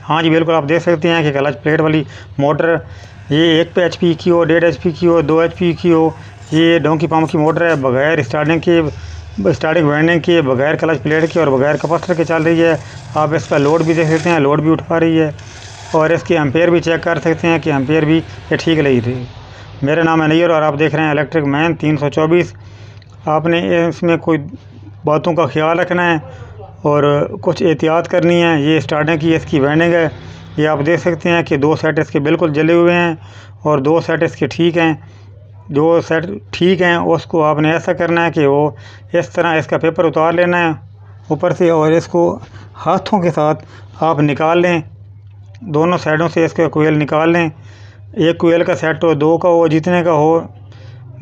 हाँ जी बिल्कुल, आप देख सकते हैं कि क्लच प्लेट वाली मोटर ये 1 HP की हो, 1.5 HP की हो, 2 HP की हो, ये डोंकी पंप की मोटर है। बगैर स्टार्टिंग वाइंडिंग के, बगैर क्लच प्लेट के और बगैर कैपेसिटर के चल रही है। आप इसका लोड भी देख सकते हैं, लोड भी उठा रही है और इसके एम्पेयर भी चेक कर सकते हैं कि एम्पेयर भी ये ठीक लगी थी। मेरा नाम है नैयर और आप देख रहे हैं इलेक्ट्रिक मैन 324। आपने इसमें कोई बातों का ख्याल रखना है और कुछ एहतियात करनी है। ये स्टार्टिंग की इसकी वाइंडिंग है, ये आप देख सकते हैं कि 2 सेट इसके बिल्कुल जले हुए हैं और 2 सेट इसके ठीक हैं। जो सेट ठीक हैं उसको आपने ऐसा करना है कि वो इस तरह इसका पेपर उतार लेना है ऊपर से और इसको हाथों के साथ आप निकाल लें। दोनों साइडों से इसका कोयल निकाल लें। एक कोयल का सेट हो, 2 का हो, जितने का हो,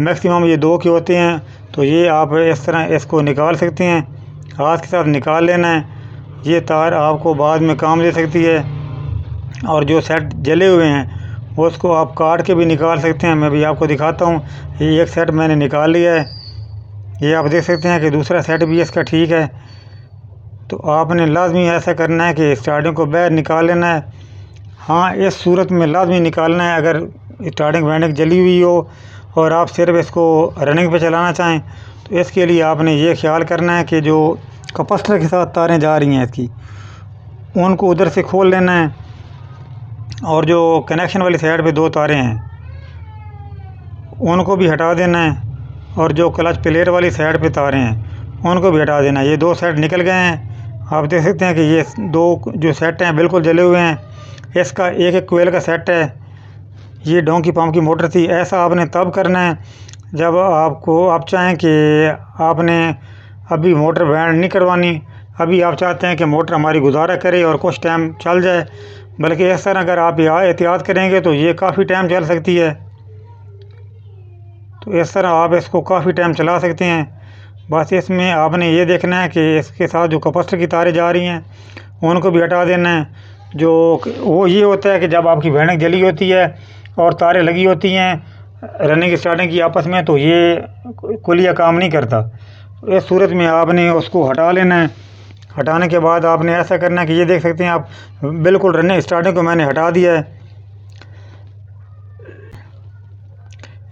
मैक्सिमम ये 2 के होते हैं। तो ये आप इस तरह इसको निकाल सकते हैं, हाथ के साथ निकाल लेना है। ये तार आपको बाद में काम दे सकती है। और जो सेट जले हुए हैं उसको आप काट के भी निकाल सकते हैं। मैं भी आपको दिखाता हूँ। ये एक सेट मैंने निकाल लिया है, ये आप देख सकते हैं कि दूसरा सेट भी इसका ठीक है। तो आपने लाजमी ऐसा करना है कि स्टार्टिंग को बाहर निकाल लेना है। हाँ, इस सूरत में लाजमी निकालना है अगर स्टार्टिंग वाइंडिंग जली हुई हो और आप सिर्फ इसको रनिंग पे चलाना चाहें। तो इसके लिए आपने ये ख्याल करना है कि जो कैपेसिटर के साथ तारें जा रही हैं इसकी, उनको उधर से खोल लेना है और जो कनेक्शन वाली साइड पे 2 तारें हैं उनको भी हटा देना है और जो क्लच प्लेट वाली साइड पे तारें हैं उनको भी हटा देना है। ये 2 सेट निकल गए हैं। आप देख सकते हैं कि ये 2 जो सेट हैं बिल्कुल जले हुए हैं। इसका एक कोयल का सेट है। ये डोंकी पंप की मोटर थी। ऐसा आपने तब करना है जब आप चाहें कि आपने अभी मोटर बैंड नहीं करवानी, अभी आप चाहते हैं कि मोटर हमारी गुजारा करे और कुछ टाइम चल जाए। बल्कि इस तरह अगर आप एहतियात करेंगे तो ये काफ़ी टाइम चल सकती है। तो इस तरह आप इसको काफ़ी टाइम चला सकते हैं। बस इसमें आपने ये देखना है कि इसके साथ जो कैपेसिटर की तारें जा रही हैं उनको भी हटा देना है। जो वो ये होता है कि जब आपकी वाइंडिंग जली होती है और तारें लगी होती हैं रनिंग स्टार्टिंग की आपस में, तो ये कुलिया काम नहीं करता। इस सूरत में आपने उसको हटा लेना है। हटाने के बाद आपने ऐसा करना है कि ये देख सकते हैं आप बिल्कुल रनिंग स्टार्टिंग को मैंने हटा दिया है।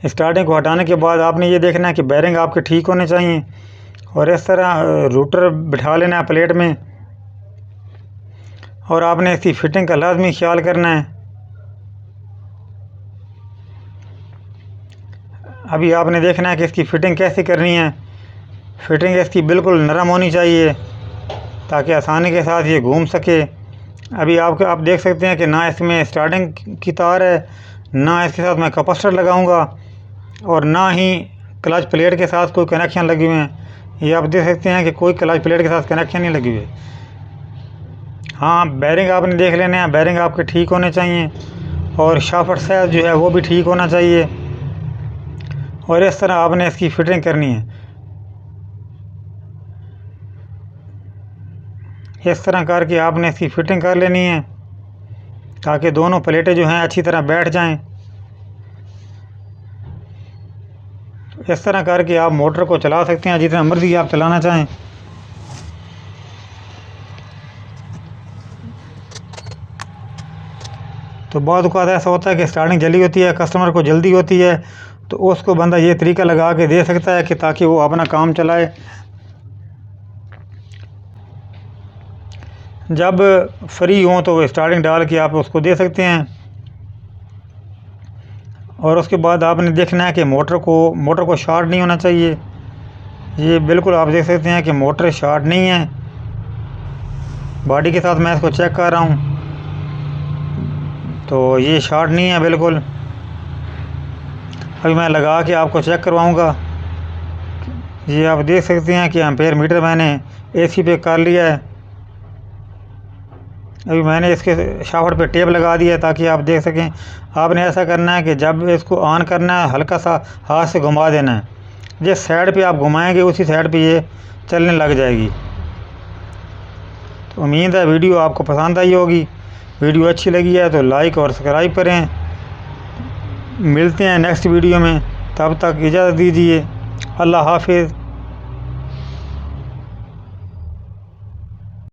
स्टार्टिंग को हटाने के बाद आपने ये देखना है कि बेरिंग आपके ठीक होने चाहिए और इस तरह रूटर बिठा लेना है प्लेट में और आपने इसकी फिटिंग का लाजमी ख्याल करना है। अभी आपने देखना है कि इसकी फ़िटिंग कैसे करनी है। फिटिंग इसकी बिल्कुल नरम होनी चाहिए ताकि आसानी के साथ ये घूम सके। अभी आप देख सकते हैं कि ना इसमें स्टार्टिंग की तार है, ना इसके साथ मैं कैपेसिटर लगाऊंगा और ना ही क्लच प्लेट के साथ कोई कनेक्शन लगे हुए हैं। ये आप देख सकते हैं कि कोई क्लच प्लेट के साथ कनेक्शन नहीं लगे हुए। हाँ, बेरिंग आपने देख लेने हैं, बेरिंग आपके ठीक होने चाहिए और शाफ्ट साइज जो है वो भी ठीक होना चाहिए। और इस तरह आपने इसकी फ़िटिंग करनी है। इस तरह करके आपने इसकी फ़िटिंग कर लेनी है ताकि दोनों प्लेटें जो हैं अच्छी तरह बैठ जाएं। इस तरह करके आप मोटर को चला सकते हैं जितना मर्ज़ी आप चलाना चाहें। तो बहुत औक़ात ऐसा होता है कि स्टार्टिंग जली होती है, कस्टमर को जल्दी होती है, तो उसको बंदा ये तरीका लगा के दे सकता है कि ताकि वो अपना काम चलाए। जब फ्री हो तो स्टार्टिंग डाल के आप उसको दे सकते हैं। और उसके बाद आपने देखना है कि मोटर को शॉर्ट नहीं होना चाहिए। ये बिल्कुल आप देख सकते हैं कि मोटर शॉर्ट नहीं है। बॉडी के साथ मैं इसको चेक कर रहा हूँ तो ये शॉर्ट नहीं है बिल्कुल। अभी मैं लगा के आपको चेक करवाऊँगा। ये आप देख सकते हैं कि एम्पेयर मीटर मैंने AC पे कर लिया है। अभी मैंने इसके शाफ्ट पे टेप लगा दिया है ताकि आप देख सकें। आपने ऐसा करना है कि जब इसको ऑन करना है हल्का सा हाथ से घुमा देना है। जिस साइड पे आप घुमाएंगे उसी साइड पे ये चलने लग जाएगी। तो उम्मीद है वीडियो आपको पसंद आई होगी। वीडियो अच्छी लगी है तो लाइक और सब्सक्राइब करें। मिलते हैं नेक्स्ट वीडियो में, तब तक इजाज़त दीजिए। अल्लाह हाफिज़।